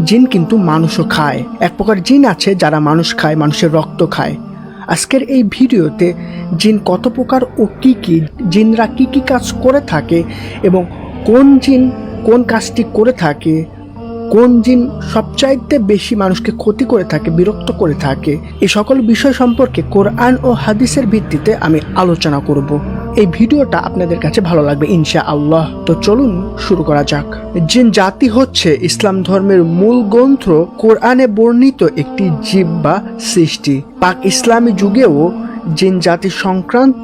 জিন কিন্তু মানুষও খায়। এক প্রকার জিন আছে যারা মানুষ খায়, মানুষের রক্ত খায়। আজকের এই ভিডিওতে জিন কত প্রকার ও কি কি, জিনরা কি কি কাজ করে থাকে এবং কোন জিন কোন কাজটি করে থাকে, কোন জিন সবচাইতে বেশি মানুষকে ক্ষতি করে থাকে, বিরক্ত করে থাকে, এই সকল বিষয় সম্পর্কে কোরআন ও হাদিসের ভিত্তিতে আমি আলোচনা করব। এই ভিডিওটা আপনাদের কাছে ভালো লাগবে ইনশাআল্লাহ। তো চলুন শুরু করা যাক। জিন জাতি হচ্ছে ইসলাম ধর্মের মূল গ্রন্থ কোরআনে বর্ণিত একটি জীব বা সৃষ্টি। পাক ইসলামী যুগেও জিন জাতি সংক্রান্ত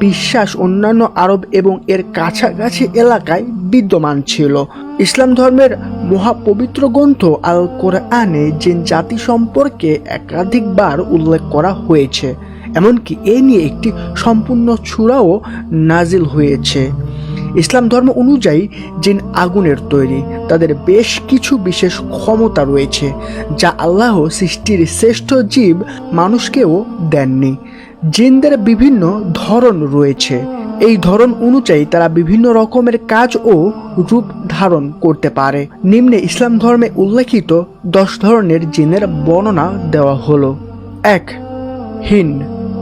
বিশ্বাস অন্যান্য আরব এবং এর কাছাকাছি এলাকায় বিদ্যমান ছিল। ইসলাম ধর্মের মহাপবিত্র গ্রন্থ আল কোরআনে জিন জাতি সম্পর্কে একাধিকবার উল্লেখ করা হয়েছে, এমনকি এ নিয়ে একটি সম্পূর্ণ সূরাও নাজিল হয়েছে। ইসলাম ধর্ম অনুযায়ী জিন আগুনের তৈরি। তাদের বেশ কিছু বিশেষ ক্ষমতা রয়েছে যা আল্লাহ সৃষ্টির শ্রেষ্ঠ জীব মানুষকেও দেননি। জিনদের বিভিন্ন ধরন রয়েছে। এই ধরন অনুযায়ী তারা বিভিন্ন রকমের কাজ ও রূপ ধারণ করতে পারে। নিম্নে ইসলাম ধর্মে উল্লেখিত 10 ধরনের জিনের বর্ণনা দেওয়া হলো। 1. হিন।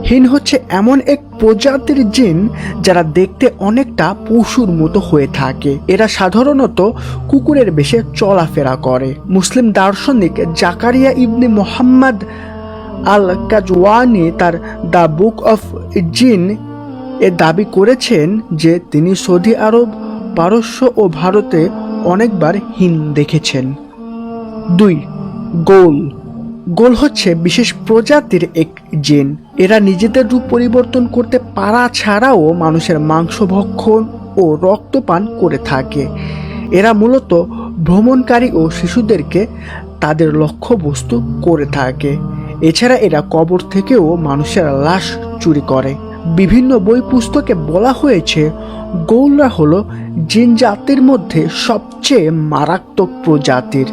হিন হচ্ছে এমন এক প্রজাতির জিন যারা দেখতে অনেকটা পশুর মতো হয়ে থাকে। এরা সাধারণত কুকুরের বেশে চলাফেরা করে। মুসলিম দার্শনিক জাকারিয়া ইবনে মুহাম্মদ আল কাজওয়ানি তার দ্য বুক অফ জিন এ দাবি করেছেন যে তিনি সৌদি আরব, পারস্য ও ভারতে অনেকবার হিন দেখেছেন। 2. গোল। গোল হচ্ছে বিশেষ প্রজাতির এক জিন। এরা নিজেদের রূপ পরিবর্তন করতে পারা ছাড়াও মানুষের মাংস ভক্ষণ ও রক্তপান করে থাকে। এরা মূলত ভ্রমণকারী ও শিশুদেরকে তাদের লক্ষ্যবস্তু করে থাকে। এছাড়া এরা কবর থেকেও মানুষের লাশ চুরি করে। বিভিন্ন বই পুস্তকে বলা হয়েছে গৌলরা হলো জিন জাতির মধ্যে সবচেয়ে মারাত্মক প্রজাতির।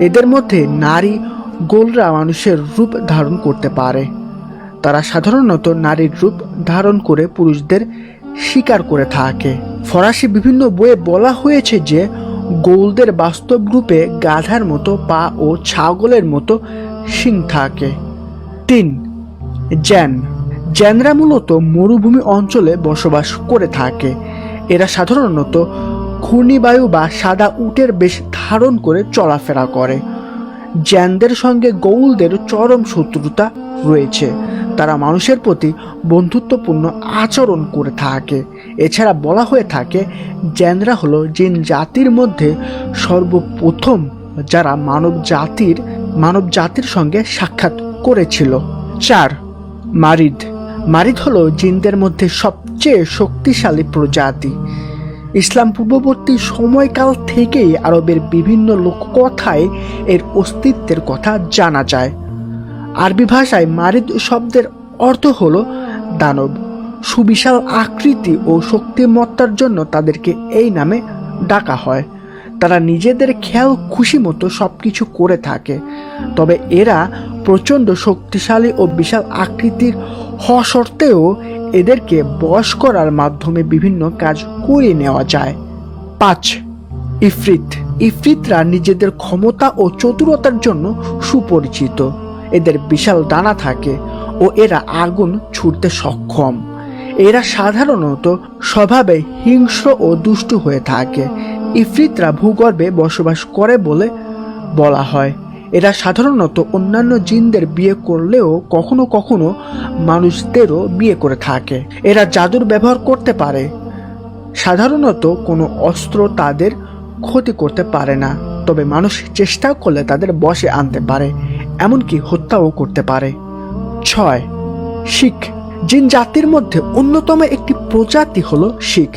এদের মধ্যে নারী গোলরা মানুষের রূপ ধারণ করতে পারে। তারা সাধারণত নারীর রূপ ধারণ করে পুরুষদের শিকার করে থাকে। ফরাসি বিভিন্ন বইয়ে বলা হয়েছে যে গোলদের বাস্তব রূপে গাধার মতো পা ও ছাগলের মতো শিং থাকে। 3. জ্যান। জ্যানরা মূলত মরুভূমি অঞ্চলে বসবাস করে থাকে। এরা সাধারণত ঘূর্ণিবায়ু বা সাদা উটের বেশ ধারণ করে চলাফেরা করে। জ্যানদের সঙ্গে গৌলদের চরম শত্রুতা রয়েছে। তারা মানুষের প্রতি বন্ধুত্বপূর্ণ আচরণ করে থাকে। এছাড়া বলা হয়ে থাকে জ্যানরা হলো জিন জাতির মধ্যে সর্বপ্রথম যারা মানব জাতির সঙ্গে সাক্ষাৎ করেছিল। 4. মারিদ। মারিদ হলো জিনদের মধ্যে সবচেয়ে শক্তিশালী প্রজাতি। ইসলাম পূর্ববর্তী সময়কাল থেকেই আরবের বিভিন্ন লোককথায় এর অস্তিত্বের কথা জানা যায়। আরবি ভাষায় মারিদ শব্দের অর্থ হলো দানব। সুবিশাল আকৃতি ও শক্তিমত্তার জন্য তাদেরকে এই নামে ডাকা হয়। তারা নিজেদের খেয়াল খুশি মতো সবকিছু করে থাকে। তবে এরা প্রচণ্ড শক্তিশালী ও বিশাল আকৃতির হওয়া সত্ত্বেও এদেরকে বশ করার মাধ্যমে বিভিন্ন কাজ করে নেওয়া যায়। 5. ইফরিত। ইফরিতরা নিজেদের ক্ষমতা ও চতুরতার জন্য সুপরিচিত। এদের বিশাল ডানা থাকে ও এরা আগুন ছুঁড়তে সক্ষম। এরা সাধারণত স্বভাবে হিংস্র ও দুষ্টু হয়ে থাকে। ইফরিতরা ভূগর্ভে বসবাস করে বলে বলা হয়। এরা সাধারণত অন্যান্য জিনদের বিয়ে করলেও কখনো কখনো মানুষদেরও বিয়ে করে থাকে। এরা জাদুর ব্যবহার করতে পারে। সাধারণত কোনো অস্ত্র তাদের ক্ষতি করতে পারে না, তবে মানুষ চেষ্টা করলে তাদের বশে আনতে পারে, এমনকি হত্যাও করতে পারে। 6. শিখ। জিন জাতির মধ্যে অন্যতম একটি প্রজাতি হলো শিখ।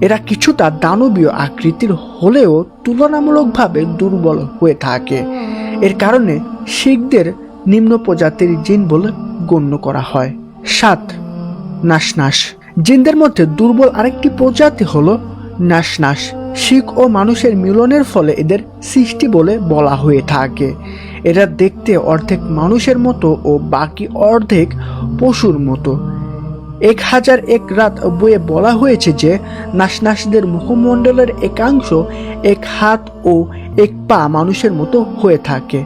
এরা কিছুটা দানবীয় আকৃতির হলেও তুলনামূলকভাবে দুর্বল হয়ে থাকে। এর কারণে শিখদের নিম্ন প্রজাতির জিন বলে গণ্য করা হয়। 7. নাশনাশ। জিনদের মধ্যে দুর্বল আরেকটি প্রজাতি হলো নাশনাশ। শিখ ও মানুষের মিলনের ফলে এদের সৃষ্টি বলে বলা হয়ে থাকে। এরা দেখতে অর্ধেক মানুষের মতো ও বাকি অর্ধেক পশুর মতো। 1001 রাত বইয়ে বলা হয়েছে যে নাশনাশদের মুখমণ্ডলের একাংশ এক হাত ও এক পা মানুষের মতো হয়ে থাকে,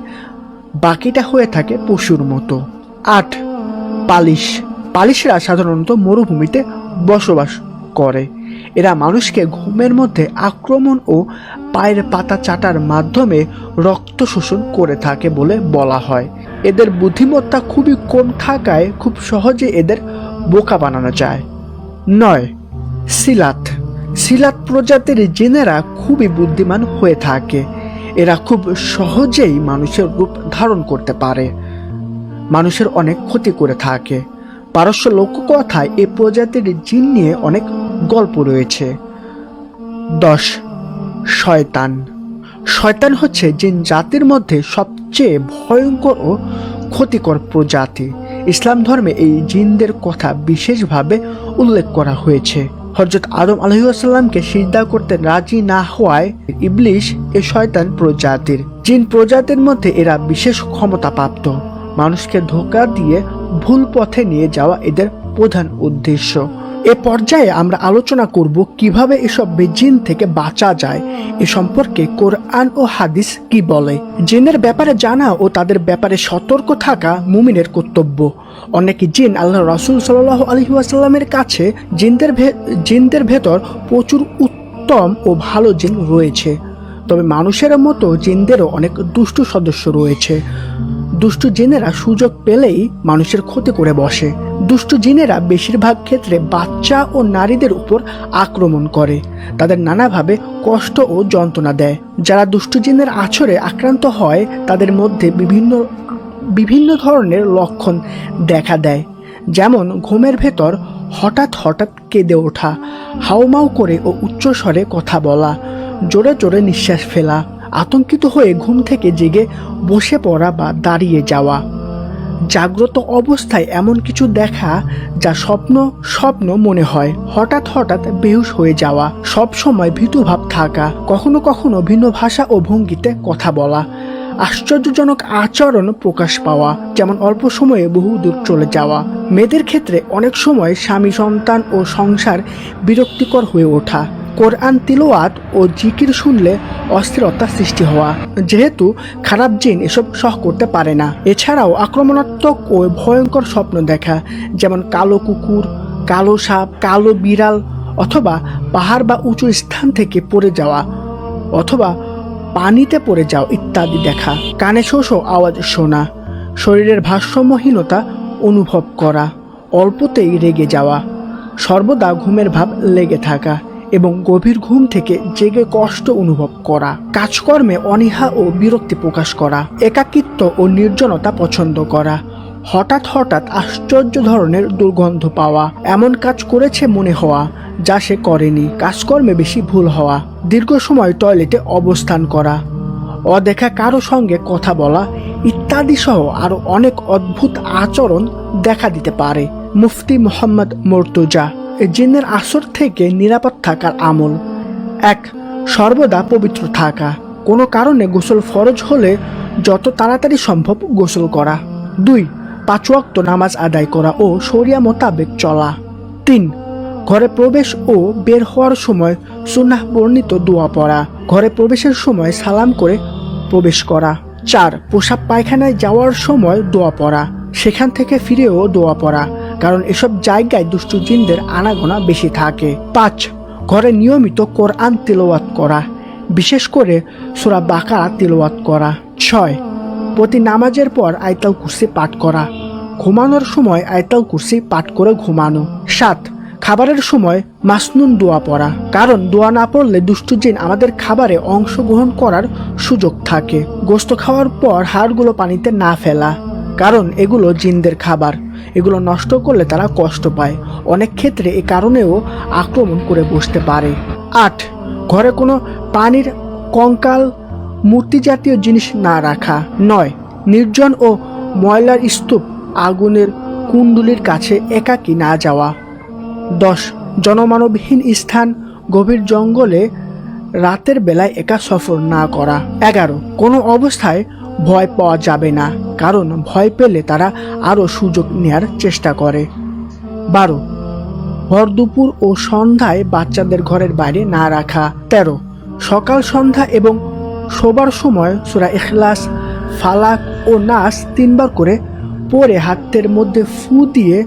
বাকিটা হয়ে থাকে পশুর মতো। 8. পালিশ। পালিশরা সাধারণত মরুভূমিতে বসবাস করে। এরা মানুষকে ঘুমের মধ্যে আক্রমণ ও পায়ের পাতা চাটার মাধ্যমে রক্ত শোষণ করে থাকে বলে বলা হয়। এদের বুদ্ধিমত্তা খুবই কম থাকায় খুব সহজে এদের বোকা বানানো যায়। 9. সিলাত। সিলাত প্রজাতির জিনেরা খুবই বুদ্ধিমান হয়ে থাকে। এরা খুব সহজেই মানুষের রূপ ধারণ করতে পারে, মানুষের অনেক ক্ষতি করে থাকে। পারস্য লোককথায় এই প্রজাতির জিন নিয়ে অনেক গল্প রয়েছে। 10. শয়তান। শয়তান হচ্ছে জিন জাতির মধ্যে সবচেয়ে ভয়ঙ্কর ও ক্ষতিকর প্রজাতি। ইসলাম ধর্মে এই জিনদের কথা বিশেষভাবে উল্লেখ করা হয়েছে। হযরত আদম আলাইহিসসালামকে সিজদা করতে রাজি না হওয়ায় ইবলিশ এই শয়তান প্রজাতির। জিন প্রজাতির মধ্যে এরা বিশেষ ক্ষমতাপ্রাপ্ত। মানুষকে ধোঁকা দিয়ে ভুল পথে নিয়ে যাওয়া এদের প্রধান উদ্দেশ্য। এ পর্যায়ে আমরা আলোচনা করব কিভাবে এসব জিন থেকে বাঁচা যায়। এ সম্পর্কে কোরআন ও হাদিস কি বলে। জিনের ব্যাপারে জানা ও তাদের ব্যাপারে সতর্ক থাকা মুমিনের কর্তব্য। অনেক জিন আল্লাহ রাসূল সাল্লাল্লাহু আলাইহি ওয়াসাল্লামের কাছে জিনদের ভেতর প্রচুর উত্তম ও ভালো জিন রয়েছে। তবে মানুষের মতো জিনদেরও অনেক দুষ্টু সদস্য রয়েছে। দুষ্টু জিনেরা সুযোগ পেলেই মানুষের ক্ষতি করে বসে। দুষ্টু জিনেরা বেশিরভাগ ক্ষেত্রে বাচ্চা ও নারীদের উপর আক্রমণ করে, তাদের নানাভাবে কষ্ট ও যন্ত্রণা দেয়। যারা দুষ্টু জিনের আছরে আক্রান্ত হয় তাদের মধ্যে বিভিন্ন ধরনের লক্ষণ দেখা দেয়, যেমন ঘুমের ভেতর হঠাৎ হঠাৎ কেঁদে ওঠা, হাউমাউ করে ও উচ্চস্বরে কথা বলা, জোরে জোরে নিঃশ্বাস ফেলা, আতঙ্কিত হয়ে ঘুম থেকে জেগে বসে পড়া বা দাঁড়িয়ে যাওয়া, জাগ্রত অবস্থায় এমন কিছু দেখা যা স্বপ্ন মনে হয়, হঠাৎ হঠাৎ বেহুশ হয়ে যাওয়া, সব সময় ভীতুভাব থাকা, কখনো কখনো ভিন্ন ভাষা ও ভঙ্গিতে কথা বলা, আশ্চর্যজনক আচরণ প্রকাশ পাওয়া, যেমন অল্প সময়ে বহু দূর চলে যাওয়া। মেয়েদের ক্ষেত্রে অনেক সময় স্বামী, সন্তান ও সংসার বিরক্তিকর হয়ে ওঠা, কোরআন তিলাওয়াত ও জিকির শুনলে অস্থিরতা সৃষ্টি হওয়া, যেহেতু খারাপ জিন এসব সহ করতে পারে না। এছাড়াও আক্রমণাত্মক ও ভয়ঙ্কর স্বপ্ন দেখা, যেমন কালো কুকুর, কালো সাপ, কালো বিড়াল, অথবা পাহাড় বা উঁচু স্থান থেকে পড়ে যাওয়া অথবা পানিতে পড়ে যাওয়া ইত্যাদি দেখা। কানে শো শো আওয়াজ শোনা, শরীরের ভারসাম্যহীনতা অনুভব করা, অল্পতেই রেগে যাওয়া, সর্বদা ঘুমের ভাব লেগে থাকা এবং গভীর ঘুম থেকে জেগে কষ্ট অনুভব করা, কাজকর্মে অনীহা ও বিরক্তি প্রকাশ করা, একাকিত্ব ও নির্জনতা পছন্দ করা, হঠাৎ হঠাৎ আশ্চর্য ধরনের দুর্গন্ধ পাওয়া, এমন কাজ করেছে মনে হওয়া যা সে করেনি, কাজকর্মে বেশি ভুল হওয়া, দীর্ঘ সময় টয়লেটে অবস্থান করা, অদেখা কারো সঙ্গে কথা বলা ইত্যাদি সহ আরো অনেক অদ্ভুত আচরণ দেখা দিতে পারে। মুফতি মোহাম্মদ মুর্তজা। জিনের আসর থেকে নিরাপদ থাকার আমল। 1. সর্বদা পবিত্র থাকা। কোনো কারণে গোসল ফরজ হলে যত তাড়াতাড়ি সম্ভব গোসল করা। 2. 5 ওয়াক্ত নামাজ আদায় করা ও শরিয়া মোতাবেক চলা। 3. ঘরে প্রবেশ ও বের হওয়ার সময় সুন্নাহ বর্ণিত দোয়া পড়া। ঘরে প্রবেশের সময় সালাম করে প্রবেশ করা। 4. প্রসাব পায়খানায় যাওয়ার সময় দোয়া পড়া, সেখান থেকে ফিরেও দোয়া পড়া, কারণ এসব জায়গায় দুষ্টু জিনদের আনাগোনা বেশি থাকে। 5. ঘরে নিয়মিত কোরআন তিলাওয়াত করা, বিশেষ করে সূরা বাকারা তিলাওয়াত করা। 6. প্রতি নামাজের পর আয়াতুল কুরসি পাঠ করা, ঘুমানোর সময় আয়াতুল কুরসি পাঠ করে ঘুমানো। 7. খাবারের সময় মাসনুন দোয়া পড়া, কারণ দোয়া না পড়লে দুষ্টু জিন আমাদের খাবারে অংশগ্রহণ করার সুযোগ থাকে। গোশত খাওয়ার পর হাড়গুলো পানিতে না ফেলা, কারণ এগুলো জিনদের খাবার, এগুলো নষ্ট করলে তারা কষ্ট পায়, অনেক ক্ষেত্রে এ কারণেও আক্রমণ করে বসতে পারে। 8. ঘরে কোনো পানির কঙ্কাল, মূর্তি জাতীয় জিনিস না রাখা। 9. নির্জন ও ময়লার স্তূপ, আগুনের কুণ্ডুলির কাছে একাকী না যাওয়া। 10. জনমানবহীন স্থান, গভীর জঙ্গলে রাতের বেলায় একা সফর না করা। 11. কোনো অবস্থায় ভয় পাওয়া যাবে না, কারণ ভয় পেলে তারা আরও সুযোগ নেয়ার চেষ্টা করে। 12. ভর দুপুর ও সন্ধ্যায় বাচ্চাদের ঘরের বাইরে না রাখা। 13. সকাল, সন্ধ্যা এবং শোবার সময় সূরা ইখলাস, ফালাক ও নাস 3 বার করে পরে হাতের মধ্যে ফু দিয়ে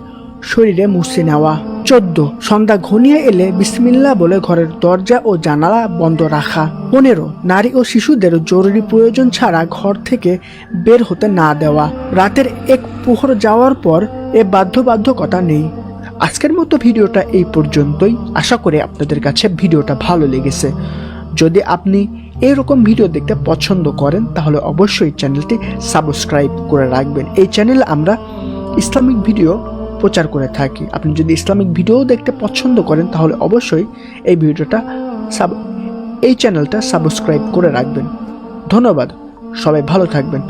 শরীরে মুছে নেওয়া। 14 সন্ধ্যা ঘনিয়ে এলে বিসমিল্লাহ বলে ঘরের দরজা ও জানালা বন্ধ রাখা। 15 নারী ও শিশুদের জরুরি প্রয়োজন ছাড়া ঘর থেকে বের হতে না দেওয়া। রাতের এক প্রহর যাওয়ার পর এ বাধ্যবাধকতা নেই। আজকের মতো ভিডিওটা এই পর্যন্তই। আশা করি আপনাদের কাছে ভিডিওটা ভালো লেগেছে। যদি আপনি এরকম ভিডিও দেখতে পছন্দ করেন তাহলে অবশ্যই চ্যানেলটি সাবস্ক্রাইব করে রাখবেন। এই চ্যানেলে আমরা ইসলামিক ভিডিও প্রচার করে থাকি। আপনি যদি ইসলামিক ভিডিও দেখতে পছন্দ করেন তাহলে অবশ্যই এই চ্যানেলটা সাবস্ক্রাইব করে রাখবেন। ধন্যবাদ, সবাই ভালো থাকবেন।